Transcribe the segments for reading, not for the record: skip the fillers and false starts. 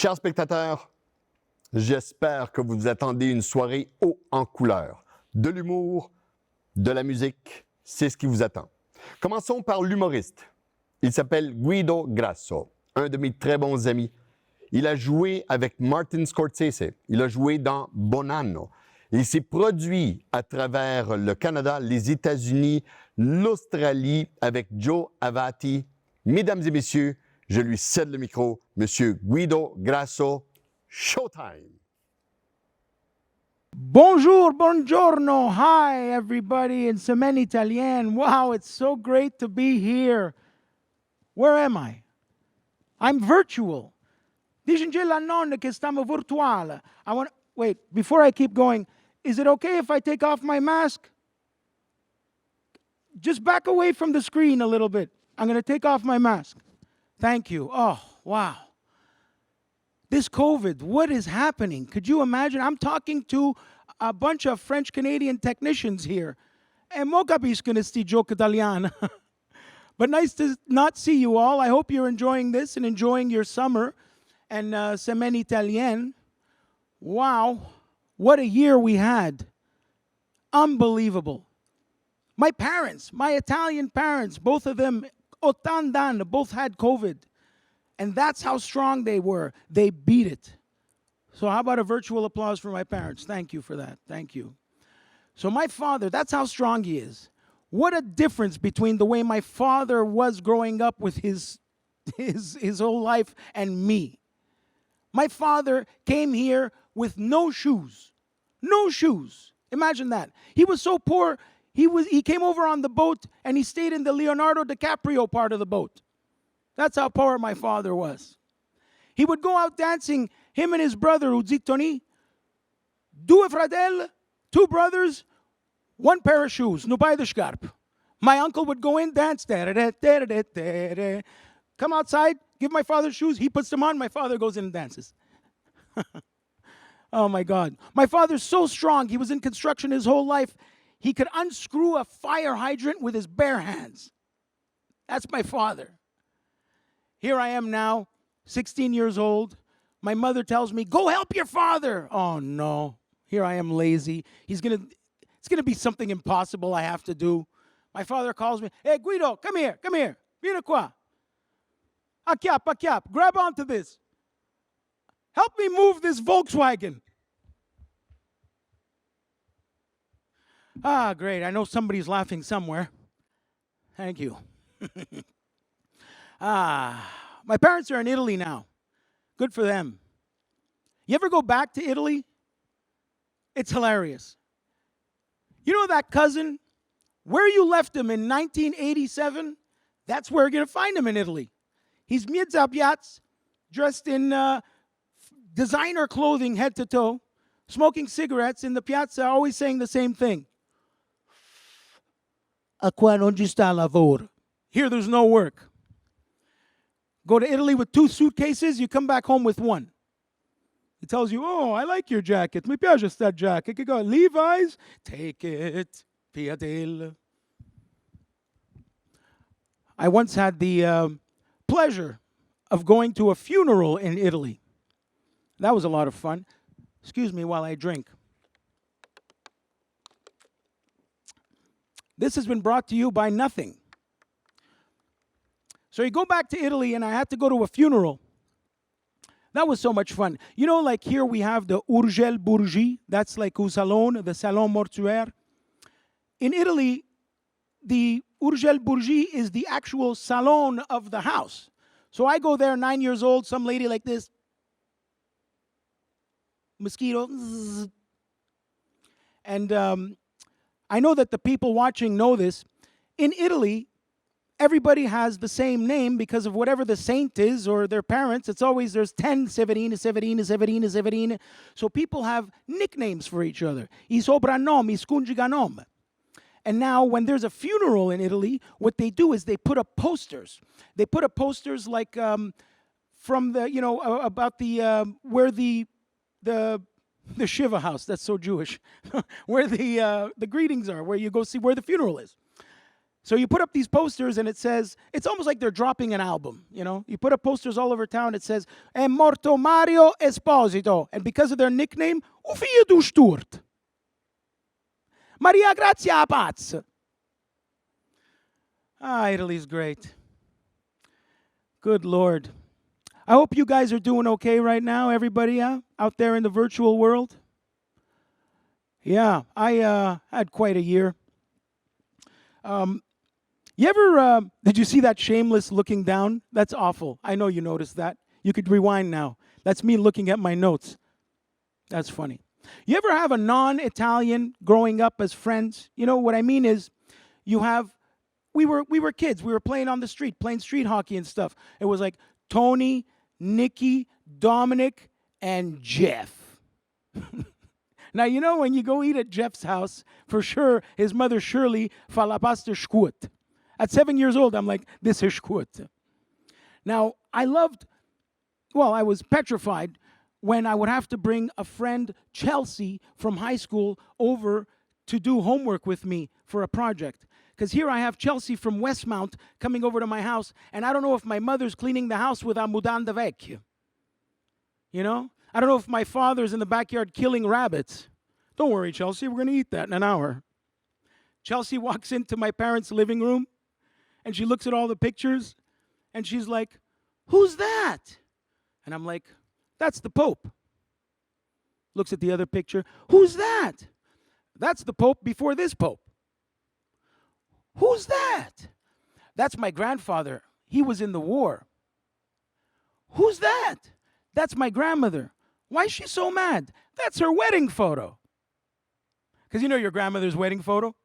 Chers spectateurs, j'espère que vous attendez une soirée haut en couleur. De l'humour, de la musique, c'est ce qui vous attend. Commençons par l'humoriste. Il s'appelle Guido Grasso, un de mes très bons amis. Il a joué avec Martin Scorsese. Il a joué dans Bonanno. Il s'est produit à travers le Canada, les États-Unis, l'Australie avec Joe Avati. Mesdames et messieurs, je lui cède le micro, Monsieur Guido Grasso. Showtime! Bonjour, buongiorno, hi everybody in Semaine, italienne. Wow, it's so great to be here. Where am I? I'm virtual. Dicen la nonna che stiamo virtuale. Wait, before I keep going, is it okay if I take off my mask? Just back away from the screen a little bit. I'm going to take off my mask. Thank you. Oh, wow. This COVID, what is happening? Could you imagine? I'm talking to a bunch of French-Canadian technicians here. E mo capiscono sti giochi italiani. But nice to not see you all. I hope you're enjoying this and enjoying your summer. And Semaine italienne. Wow, what a year we had. Unbelievable. My parents, my Italian parents, both of them, 80 anni, both had COVID. And that's how strong they were. They beat it. So how about a virtual applause for my parents? Thank you for that. Thank you. So my father, that's how strong he is. What a difference between the way my father was growing up with his whole life and me. My father came here with no shoes. No shoes. Imagine that. He was so poor, he came over on the boat and he stayed in the Leonardo DiCaprio part of the boat. That's how poor my father was. He would go out dancing, him and his brother, Uzittoni, due fratelli, two brothers, one pair of shoes, no paio di scarpe. My uncle would go in, dance, come outside, give my father shoes, he puts them on, my father goes in and dances. Oh my God. My father's so strong, he was in construction his whole life, he could unscrew a fire hydrant with his bare hands. That's my father. Here I am now, 16 years old. My mother tells me, go help your father. Oh no, here I am lazy. It's gonna be something impossible I have to do. My father calls me, hey Guido, come here, vieni qua. Acchiap, grab onto this. Help me move this Volkswagen. Ah, great, I know somebody's laughing somewhere. Thank you. My parents are in Italy now. Good for them. You ever go back to Italy? It's hilarious. You know that cousin? Where you left him in 1987, that's where you're going to find him in Italy. He's mezzapiazz, dressed in designer clothing head to toe, smoking cigarettes in the piazza, always saying the same thing. A qua non ci sta lavoro. Here there's no work. Go to Italy with 2 suitcases, you come back home with 1. He tells you, oh, I like your jacket. Mi piace sta jacket. Che go, Levi's? Take it. Piadil. I once had the pleasure of going to a funeral in Italy. That was a lot of fun. Excuse me while I drink. This has been brought to you by nothing. So you go back to Italy, and I had to go to a funeral. That was so much fun. You know, like here we have the Urgel Bourgie. That's like un salon, the salon mortuaire. In Italy, the Urgel Bourgie is the actual salon of the house. So I go there, 9 years old, some lady like this. Mosquito. And I know that the people watching know this. In Italy, everybody has the same name because of whatever the saint is or their parents. It's always, there's 10 Severine. So people have nicknames for each other. I soprannomi, i scungiganom. And now when there's a funeral in Italy, what they do is they put up posters. They put up posters like from the, you know, about the, where the Shiva house, that's so Jewish, where the greetings are, where you go see where the funeral is. So you put up these posters and it says, it's almost like they're dropping an album, you know? You put up posters all over town, it says, È morto Mario Esposito. And because of their nickname, o figlio do Sturt. Maria Grazia Paz. Ah, Italy's great. Good Lord. I hope you guys are doing okay right now, everybody out there in the virtual world. Yeah, I had quite a year. Did you see that shameless looking down? That's awful. I know you noticed that. You could rewind now. That's me looking at my notes. That's funny. You ever have a non-Italian growing up as friends? You know, what I mean is, we were kids. We were playing on the street, playing street hockey and stuff. It was like Tony, Nikki, Dominic, and Jeff. Now, you know, when you go eat at Jeff's house, for sure, his mother Shirley fa la pasta scuot. At 7 years old, I'm like, this is scuot. Now, I was petrified when I would have to bring a friend, Chelsea, from high school over to do homework with me for a project. Because here I have Chelsea from Westmount coming over to my house, and I don't know if my mother's cleaning the house with a mudanda vecchia. You know? I don't know if my father's in the backyard killing rabbits. Don't worry, Chelsea, we're going to eat that in an hour. Chelsea walks into my parents' living room, and she looks at all the pictures, and she's like, who's that? And I'm like, that's the Pope. Looks at the other picture. Who's that? That's the Pope before this Pope. Who's that? That's my grandfather. He was in the war. Who's that? That's my grandmother. Why is she so mad? That's her wedding photo. Because you know your grandmother's wedding photo?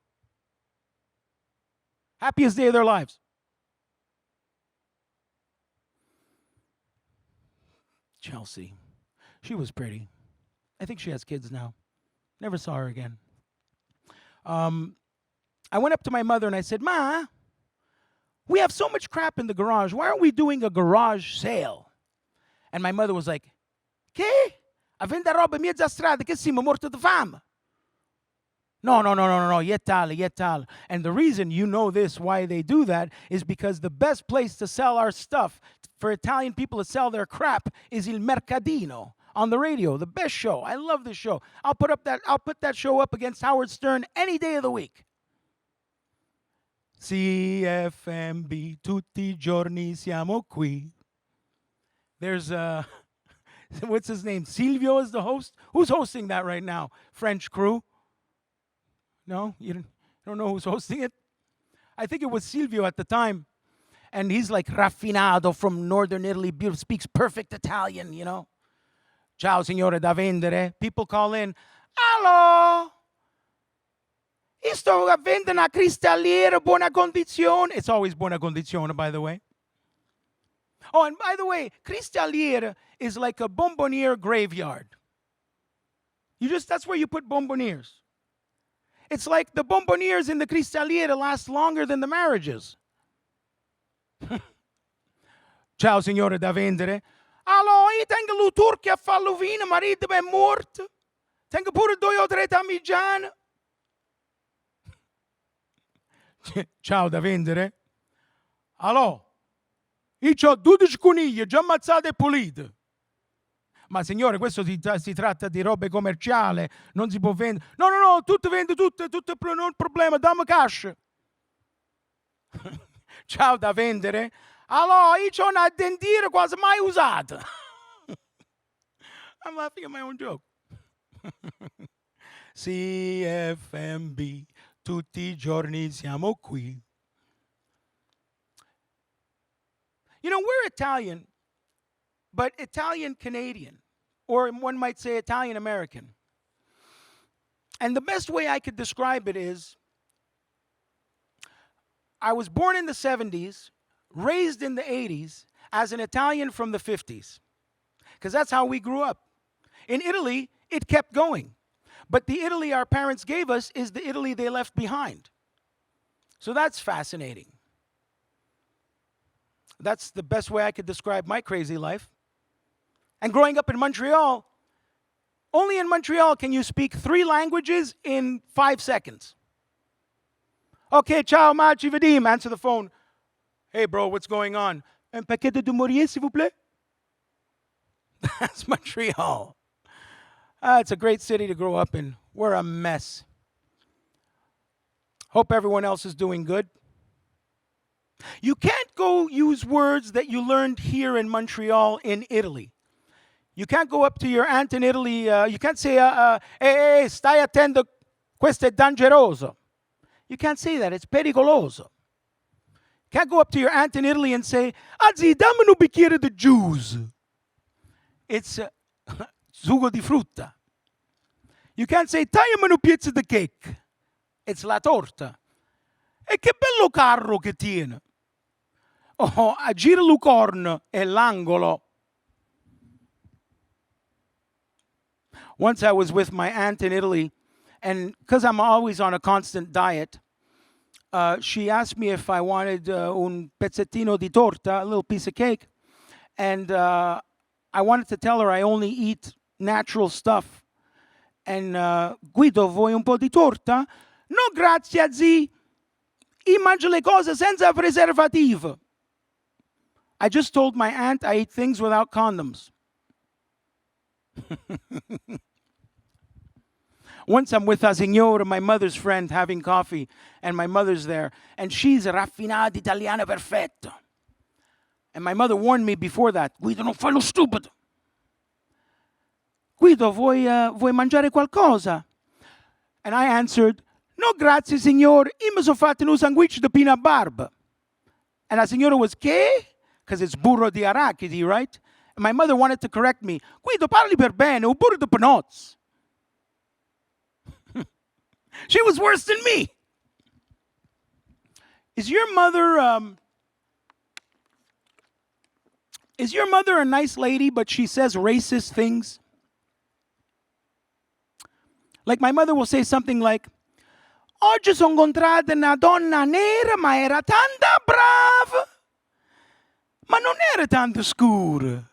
Happiest day of their lives. Chelsea. She was pretty. I think she has kids now. Never saw her again. I went up to my mother and I said, Ma, we have so much crap in the garage. Why aren't we doing a garage sale? And my mother was like, Che? A vender roba in mezza strada, che siamo morto di fame? No, yetal. And the reason you know this, why they do that, is because the best place to sell our stuff, for Italian people to sell their crap, is Il Mercadino on the radio, the best show. I love this show. I'll put that show up against Howard Stern any day of the week. CFMB, tutti i giorni siamo qui. There's what's his name? Silvio is the host. Who's hosting that right now? French crew? No? You don't know who's hosting it? I think it was Silvio at the time. And he's like raffinado from northern Italy, speaks perfect Italian, you know. Ciao, signore da vendere. People call in. Allo? Io sto a vendere una cristalliera buona condizione. It's always buona condizione, by the way. Oh, and by the way, cristalliera is like a bomboniere graveyard. That's where you put bomboniers. It's like the bomboniers in the cristalliera last longer than the marriages. Ciao, signore da vendere. Allora, io tengo lu turchi a farlo vino, marito è morto. Tengo pure 2 o 3 damigiane. Ciao da vendere. Allora, io ho 12 coniglie già ammazzate e pulite. Ma signore, questo si tratta di robe commerciali, non si può vendere. No, tutto vende, tutto non è un problema, dammi cash. Ciao da vendere. Allora, io ho una dentiera quasi mai usata. I'm laughing at my own joke. CFMB, tutti i giorni siamo qui. You know, we're Italian, but Italian-Canadian, or one might say Italian-American. And the best way I could describe it is, I was born in the 70s, raised in the 80s, as an Italian from the 50s. Because that's how we grew up. In Italy, it kept going. But the Italy our parents gave us is the Italy they left behind. So that's fascinating. That's the best way I could describe my crazy life. And growing up in Montreal, only in Montreal can you speak 3 languages in 5 seconds. Okay, ciao, ma ci vediamo. Answer the phone. Hey, bro, what's going on? Un paquet de Maurier, s'il vous plaît? That's Montreal. It's a great city to grow up in. We're a mess. Hope everyone else is doing good. You can't go use words that you learned here in Montreal in Italy. You can't go up to your aunt in Italy. You can't say, hey, stai attento, questo è dangeroso. You can't say that. It's pericoloso. You can't go up to your aunt in Italy and say, Azzi, dammi un bicchiere di juice. It's sugo di frutta. You can't say, tagliami una pizza di cake. It's la torta. E che bello carro che tiene. Oh, gira il corno e l'angolo. Once I was with my aunt in Italy, and because I'm always on a constant diet, she asked me if I wanted un pezzettino di torta, a little piece of cake. And I wanted to tell her I only eat natural stuff. And Guido, vuoi un po' di torta? No, grazie, zii. Io mangio le cose senza preservativo. I just told my aunt I eat things without condoms. Once I'm with a signora, my mother's friend, having coffee, and my mother's there, and she's raffinata italiana perfetto. And my mother warned me before that, Guido, non fai lo stupido. Guido, vuoi mangiare qualcosa? And I answered, no, grazie, signor. Io mi sono fatto un sandwich di peanut barb. And la signora was, che? Because it's burro di arachidi, right? And my mother wanted to correct me. Guido, parli per bene, un burro di peanuts. She was worse than me. Is your mother a nice lady, but she says racist things? Like my mother will say something like, oggi sono incontrata una donna nera, ma era tanta brava, ma non era tanto scura.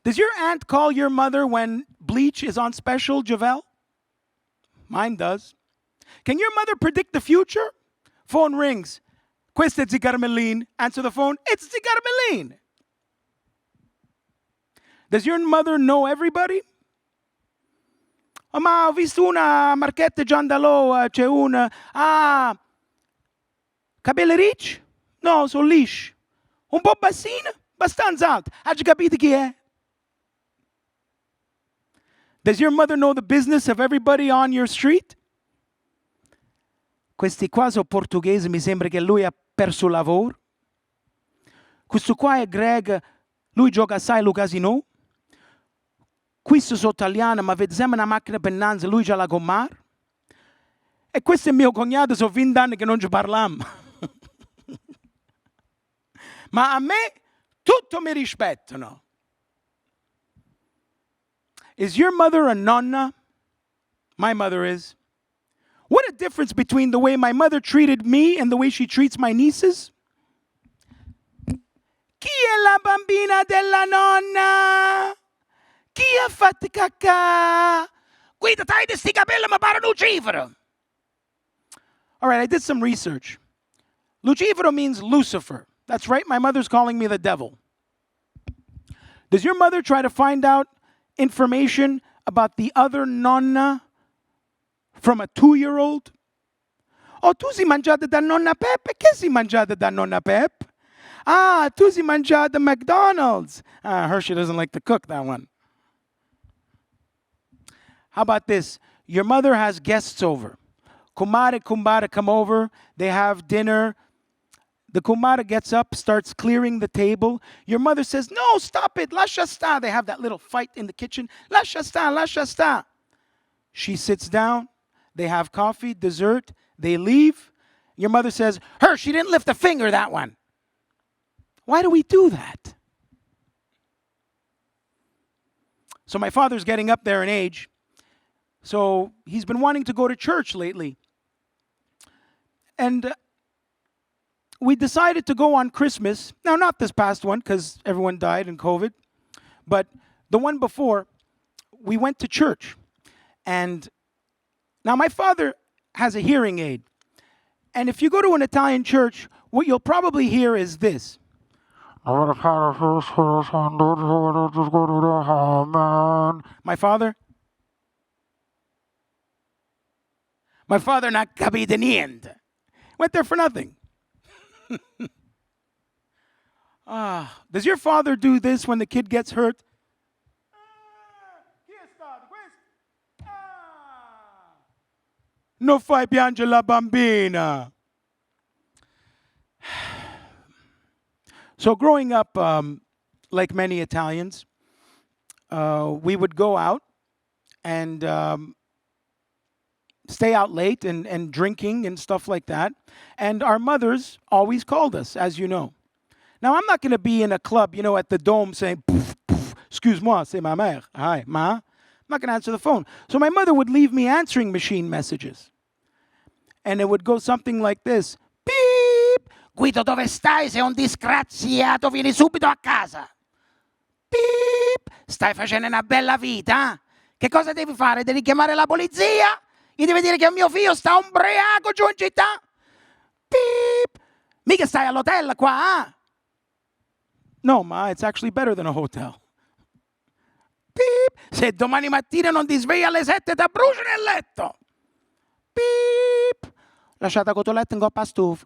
Does your aunt call your mother when bleach is on special, Javel? Mine does. Can your mother predict the future? Phone rings. Questo è Zi Carmelin. Answer the phone. It's Zi Carmelin. Does your mother know everybody? Oh, ma ho visto una marchetta Giandalò, c'è una... Ah, capelli ricci? No, sono lisci. Un po' bassina? Abbastanza alta. Hai già capito chi è? Does your mother know the business of everybody on your street? Questi qua sono portoghesi, mi sembra che lui ha perso il lavoro. Questo qua è Greg, lui gioca assai lo casino. Questo sono italiano, ma vediamo una macchina pennanza, lui già la gommar. E questo è mio cognato, sono 20 anni che non ci parliamo. Ma a me tutto mi rispettano. Is your mother a nonna? My mother is. What a difference between the way my mother treated me and the way she treats my nieces. Chi è la bambina della nonna? Chi ha fatto cacca? Guido, tagli sti capelli, mi pare Lucifero. All right, I did some research. Lucifero means Lucifer. That's right, my mother's calling me the devil. Does your mother try to find out information about the other nonna from a 2-year-old? Oh, tu si mangiata da nonna Pep? Che si mangiata da nonna Pep? Ah, tu si mangiata McDonald's. Hershey doesn't like to cook that one. How about this? Your mother has guests over. Kumare, kumbara come over. They have dinner. The kumara gets up, starts clearing the table. Your mother says, no, stop it, lascia sta. They have that little fight in the kitchen. Lascia sta, lascia sta. She sits down. They have coffee, dessert. They leave. Your mother says, she didn't lift a finger, that one. Why do we do that? So my father's getting up there in age. So he's been wanting to go to church lately. And we decided to go on Christmas. Now, not this past one, because everyone died in COVID. But the one before, we went to church. And Now, my father has a hearing aid. And if you go to an Italian church, what you'll probably hear is this. My father? My father not capite niente. Went there for nothing. Does your father do this when the kid gets hurt? No fai piange la bambina. So growing up, like many Italians, we would go out and stay out late and drinking and stuff like that. And our mothers always called us, as you know. Now, I'm not going to be in a club, you know, at the Dome saying, poof, poof, excuse-moi, c'est ma mère. Hi, ma. I'm not going to answer the phone. So my mother would leave me answering machine messages. And it would go something like this. Beep! Guido, dove stai? Sei un disgraziato, vieni subito a casa. Beep! Stai facendo una bella vita? Che cosa devi fare? Devi chiamare la polizia? Gli devi dire che mio figlio sta ubriaco giù in città? Beep! Mica stai all'hotel qua, eh? No, ma, it's actually better than a hotel. Beep! Se domani mattina non ti svegli alle 7 ti bruci nel letto. Beep! Lasciata cotoletta in coppa stufa.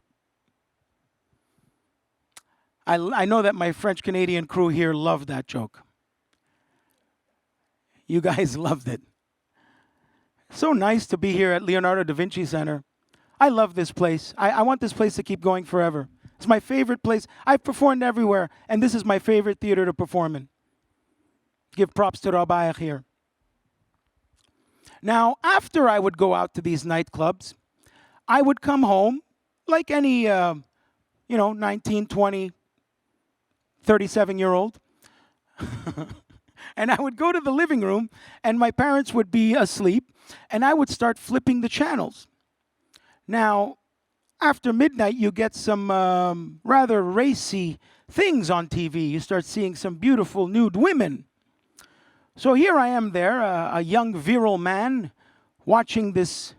I know that my French-Canadian crew here loved that joke. You guys loved it. So nice to be here at Leonardo da Vinci Center. I love this place. I want this place to keep going forever. It's my favorite place. I've performed everywhere, and this is my favorite theater to perform in. Give props to Rabayer here. Now, after I would go out to these nightclubs, I would come home like any, 19, 20, 37-year-old. And I would go to the living room, and my parents would be asleep, and I would start flipping the channels. Now, after midnight, you get some rather racy things on TV. You start seeing some beautiful nude women. So here I am there, a young virile man, watching this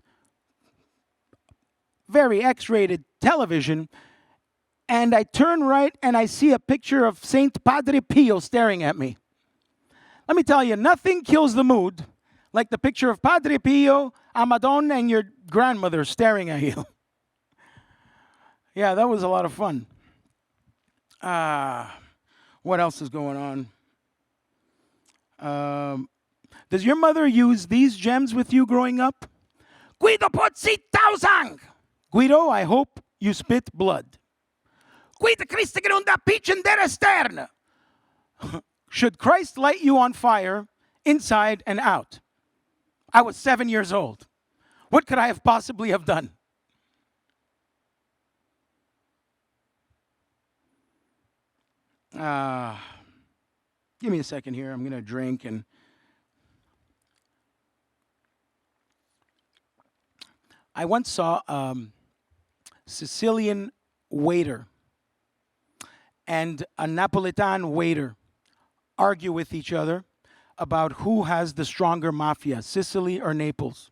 very X-rated television, and I turn right and I see a picture of Saint Padre Pio staring at me. Let me tell you, nothing kills the mood like the picture of Padre Pio, a Madonna, and your grandmother staring at you. Yeah, that was a lot of fun. What else is going on? Does your mother use these gems with you growing up? Guido pozzi tausang. Guido, I hope you spit blood. Guido Christi che non dà pitch in der esterne. Should Christ light you on fire, inside and out? I was 7 years old. What could I have possibly have done? Give me a second here. I'm going to drink and... I once saw a Sicilian waiter and a Napolitan waiter argue with each other about who has the stronger mafia, Sicily or Naples.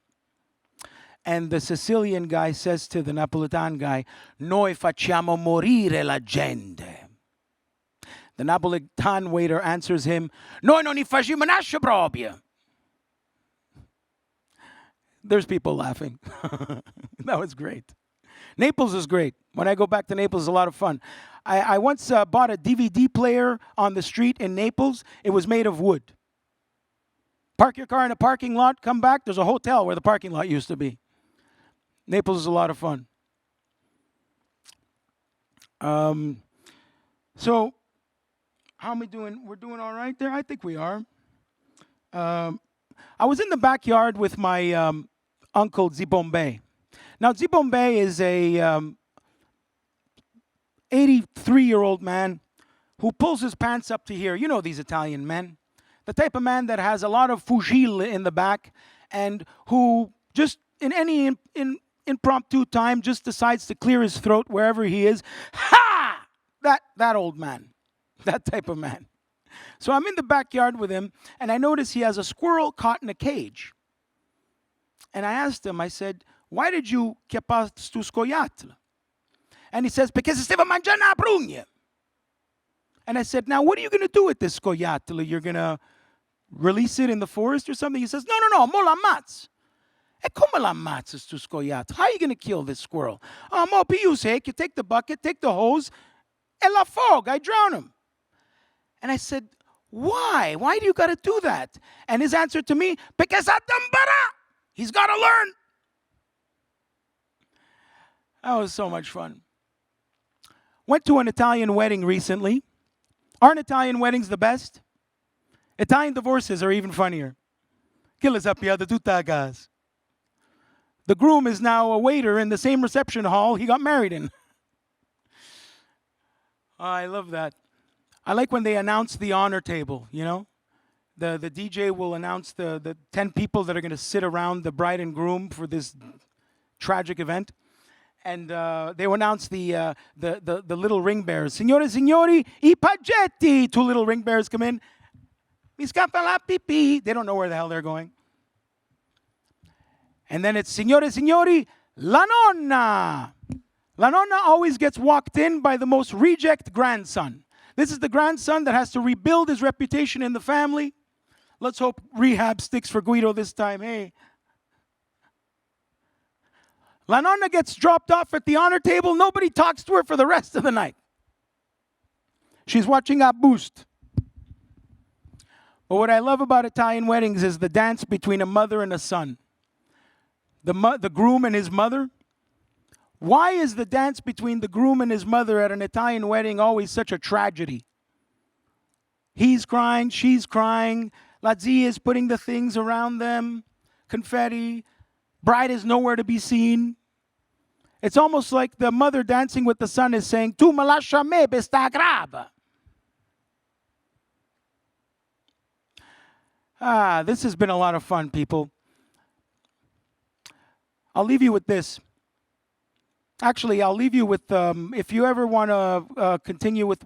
And the Sicilian guy says to the Napolitan guy, "Noi facciamo morire la gente." The Napolitan waiter answers him, "Noi non li facciamo nascere proprio." There's people laughing. That was great. Naples is great. When I go back to Naples, it's a lot of fun. I once bought a DVD player on the street in Naples. It was made of wood. Park your car in a parking lot, come back, there's a hotel where the parking lot used to be. Naples is a lot of fun. So, how am I doing? We're doing all right there? I think we are. I was in the backyard with my uncle Zibombe. Now, Zibombe is a 83-year-old man who pulls his pants up to here. You know these Italian men. The type of man that has a lot of fugile in the back and who just in any impromptu time just decides to clear his throat wherever he is. Ha! That old man. That type of man. So I'm in the backyard with him, and I notice he has a squirrel caught in a cage. And I asked him, I said, why did you che pas tu scoiattolo? And he says, perché si stava mangiando la prugna. And I said, now what are you going to do with this scoiattolo? You're going to release it in the forest or something? He says, no, mo l'ammazzo. E come l'ammazzo sto scoiattolo? How are you going to kill this squirrel? Oh, mo più sec, you take the bucket, take the hose, e la fog, I drown him. And I said, why? Why do you got to do that? And his answer to me, because he's got to learn. That was so much fun. Went to an Italian wedding recently. Aren't Italian weddings the best? Italian divorces are even funnier. Che le sappiate tutta a casa. The groom is now a waiter in the same reception hall he got married in. Oh, I love that. I like when they announce the honor table, you know? The DJ will announce the 10 people that are going to sit around the bride and groom for this tragic event. And they will announce the little ring bearers. Signore, signori, I paggetti. 2 little ring bearers come in. Mi scappa la pipì. They don't know where the hell they're going. And then it's, signore, signori, la nonna. La nonna always gets walked in by the most reject grandson. This is the grandson that has to rebuild his reputation in the family. Let's hope rehab sticks for Guido this time. Hey. La nonna gets dropped off at the honor table. Nobody talks to her for the rest of the night. She's watching a boost. But what I love about Italian weddings is the dance between a mother and a son. The groom and his mother. Why is the dance between the groom and his mother at an Italian wedding always such a tragedy? He's crying, she's crying. La zia is putting the things around them. Confetti. Bride is nowhere to be seen. It's almost like the mother dancing with the son is saying, Tu me lascia a me, besta grava. This has been a lot of fun, people. I'll leave you with this. Actually, I'll leave you with, if you ever want to continue with,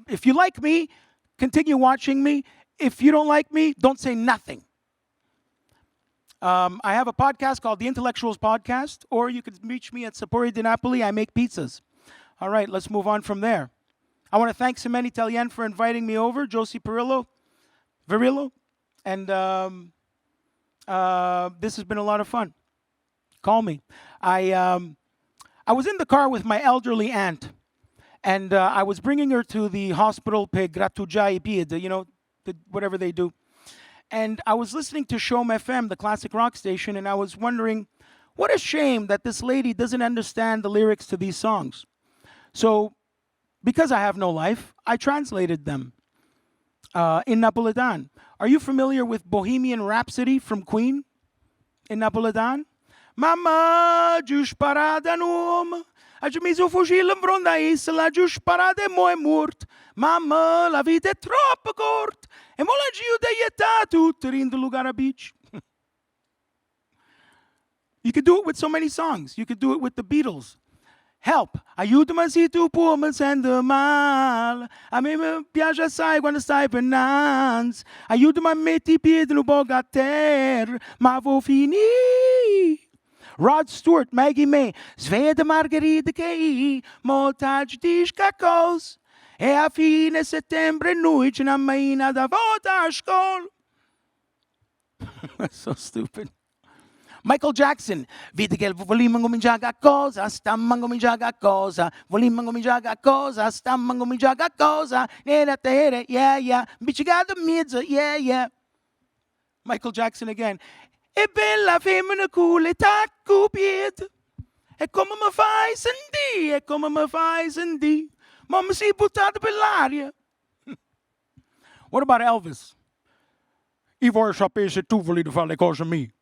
if you like me, continue watching me. If you don't like me, don't say nothing. I have a podcast called The Intellectuals Podcast, or you can reach me at Sapori di Napoli. I make pizzas. All right, let's move on from there. I want to thank Semaine Italienne for inviting me over, Josie Verrillo, and this has been a lot of fun. Call me. I was in the car with my elderly aunt, and I was bringing her to the hospital per grattugiare piede, you know, whatever they do. And I was listening to Shom FM, the classic rock station, and I was wondering, what a shame that this lady doesn't understand the lyrics to these songs. So, because I have no life, I translated them in Napolitan. Are you familiar with Bohemian Rhapsody from Queen in Napolitan? Mamma, gius parada num, agiu miso fucile in fronda isla, gius parada mo è mort. Mamma, la vita è troppo corta, e mo la giu deietà tutto in the Lugara beach. You could do it with so many songs. You could do it with the Beatles. Help, aiutami se tu puoi mi sento mal. A me mi piace assai quando stai pennanz. Aiutami a mettere i piedi un po' a terra, ma vo finì. Rod Stewart, Maggie May, svede Margherita che moltage diz cacos. E a fine settembre noi ce n'ha maina da volta a scuola. That's so stupid. Michael Jackson, vedi che volimmo cominciare a cosa, stamma cominciare a cosa, volimmo cominciare a cosa, stamma cominciare a cosa, nera terra, yeah, yeah, bicicata mezzo, yeah, yeah. Michael Jackson again. E bella femmina cool e tacco piede, e come mi fai sentire, e come mi fai sentire, ma mi si buttato per l'aria. What about Elvis? I vuoi sapere se tu volevi fare le cose mie?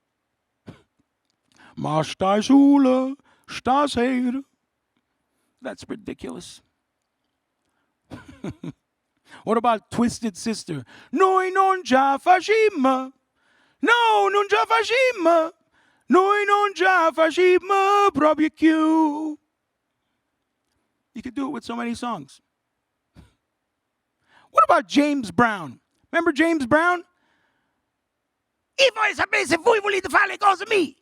Ma stai sola, stasera. That's ridiculous. What about Twisted Sister? Noi non già facimmo. No, non già facimmo. Noi non già facimmo proprio più. You could do it with so many songs. What about James Brown? Remember James Brown? E voi sapete se voi volete fare le cose mie.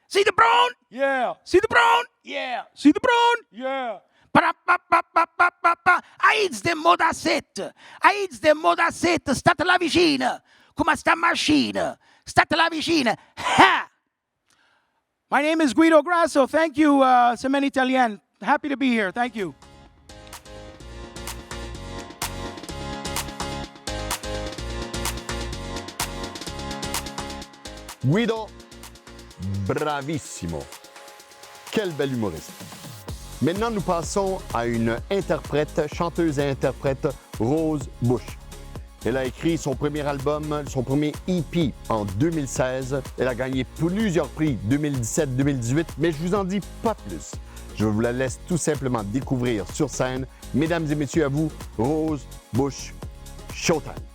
See the brown? Yeah. See the brown? Yeah. See the brown? Yeah. Pa-ra-pa-pa-pa-pa-pa-pa. Aiz de modacet. Aiz de modacet. State la vicina. Come sta macchina. State la vicina. Ha! My name is Guido Grasso. Thank you, Semaine, italienne. Happy to be here. Thank you. Guido, bravissimo. Quel bel humoriste. Maintenant, nous passons à une interprète, chanteuse et interprète, Rose Bush. Elle a écrit son premier album, son premier EP en 2016. Elle a gagné plusieurs prix 2017-2018, mais je vous en dis pas plus. Je vous la laisse tout simplement découvrir sur scène. Mesdames et messieurs, à vous, Rose Bush, showtime.